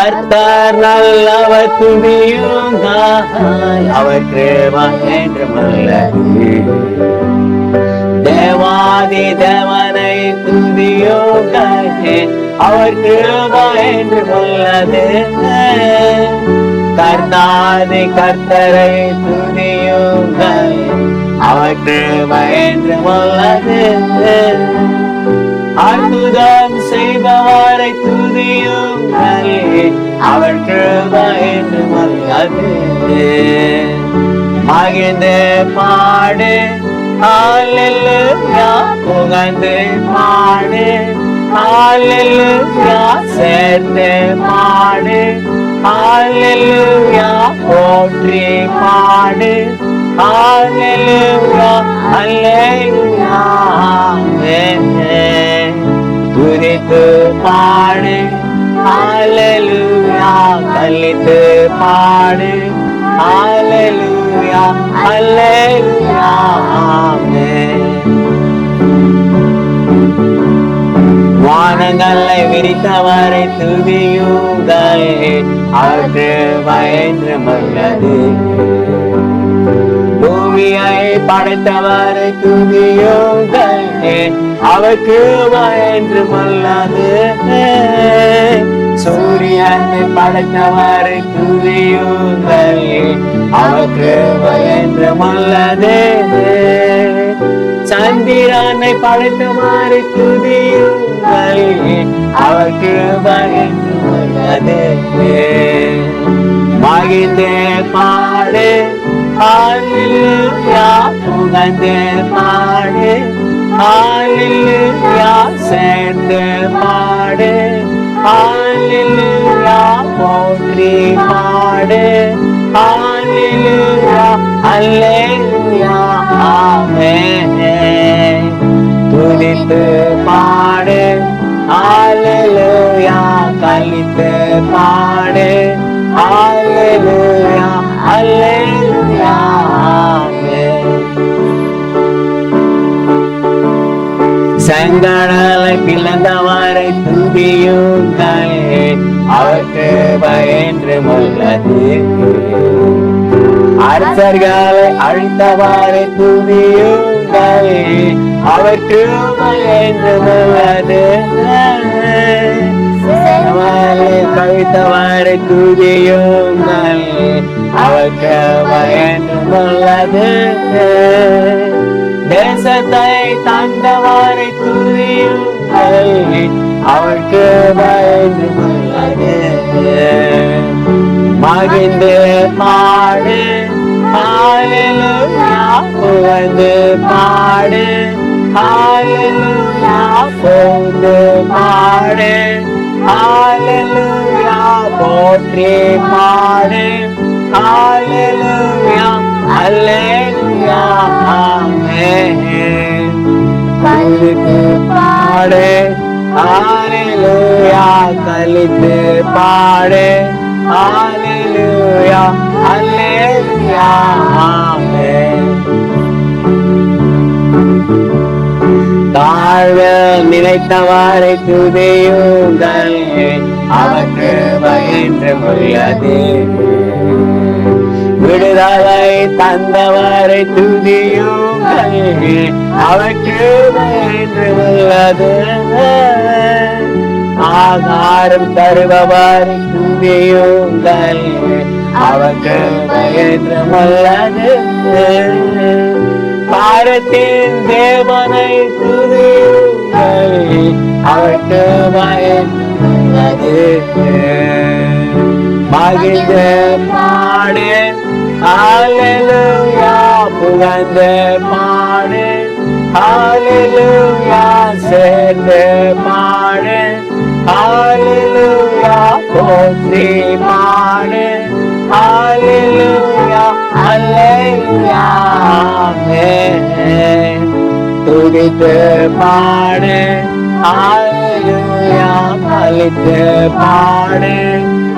கர்த்தர் நல்லவர் துதியுங்கள், அவர் கிருபை என்றுமுள்ளது. தேவாதி தேவனை துதியுங்கள், அவர் கிருபை என்றுமுள்ளது. கர்த்தாதி கர்த்தரை துதியுங்கள், அவர் கிருபை என்றுமுள்ளது. அற்புதம் செய்பவரை துதியுங்கள், அவர் கிருபை என்றுமுள்ளது. மகிழ்ந்து பாடு ஹல்லேலூயா, புகழ்ந்து பாடு ஹல்லேலூயா, சேர்ந்து பாடு ஹல்லேலூயா, போற்றி பாடு ஹல்லேலூயா, ஹல்லேலூயா. துதித்து பாடு ஹல்லேலூயா, கலித்து பாடு ஹல்லேலூயா, ஹல்லேலூயா. வானங்களை விரித்தவரை துதியுங்கள், அவர் கிருபை என்றுமுள்ளது. பூமியை படைத்தவரை துதியுங்கள், அவர் கிருபை என்றுமுள்ளது. சூரியனை படைத்தவரை துதியுங்கள், அவர் கிருபை என்றுமுள்ளது. சந்திரனை படைத்தவரை துதியுங்கள், அவர் கிருபை என்றுமுள்ளது. மகிழ்ந்து பாடு ஹல்லேலூயா, புகழ்ந்து பாடு ஹல்லேலூயா, சேர்ந்து பாடு ஹல்லேலூயா, போற்றி பாடு ஹல்லேலூயா, ஹல்லேலூயா. ஆமென். துதித்து பாடு ஹல்லேலூயா, கலித்து பாடு ஹல்லேலூயா, ஹல்லேலூயா. செங்கடலை பிளந்தவரை துதியுங்கள், அவர் கிருபை என்றுமுள்ளது. அரசர்களை அழித்தவரை துதியுங்கள், அவர் கிருபை என்றுமுள்ளது. கவித்தவரை துதியுங்கள், அவர் கிருபை என்றுமுள்ளது. தேசத்தை தந்தவரை துதியுங்கள், அவர் கிருபை என்றுமுள்ளது. மகிழ்ந்து பாடு ஹல்லேலூயா, புகழ்ந்து பாடு ஹல்லேலூயா, போந்து பாடு ஹல்லேலூயா, போற்றி பாடு ஹல்லேலூயா, ஹல்லேலூயா. ஆமென். துதித்து பாடு ஹல்லேலூயா, கலித்து பாடு ஹல்லேலூயா, ஹல்லேலூயா. ஆமென். தாழ்வில் நினைத்தவரை துதியுங்கள், அவர் கிருபை என்றுமுள்ளது. விடுதலை தந்தவரை துதியுங்கள், அவர் கிருபை என்றுமுள்ளது. ஆகாரம் தருபவரை துதியுங்கள், அவர் கிருபை என்றுமுள்ளது. பாரத்தின் தேவனை துதியுங்கள், அவர் கிருபை என்றுமுள்ளது. மகிழ்ந்து பாடு ஹல்லேலூயா, புகழ்ந்து பாடு ஹல்லேலூயா, சேர்ந்து பாடு ஹல்லேலூயா, போற்றி பாடு ஹல்லேலூயா, ஹல்லேலூயா. ஆமென். துதித்து பாடு ஹல்லேலூயா, கலித்து பாடு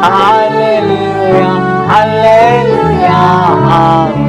ஹல்லேலூயா, ஹல்லேலூயா. ஆமென்.